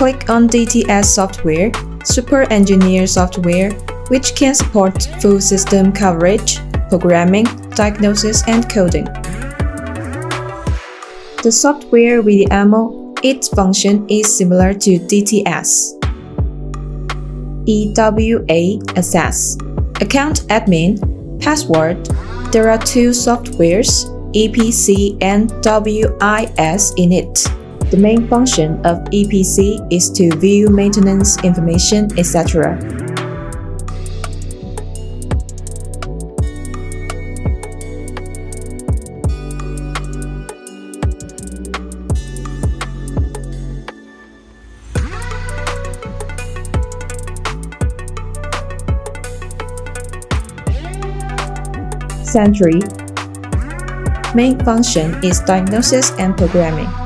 Click on DTS software, Super Engineer software, which can support full system coverage, programming, diagnosis, and coding. The software with the AMO, its function is similar to DTS. EWA Access, Account Admin, Password. There are two softwares, EPC and WIS in it. The main function of EPC is to view maintenance information, etc. Sentry. Main function is diagnosis and programming.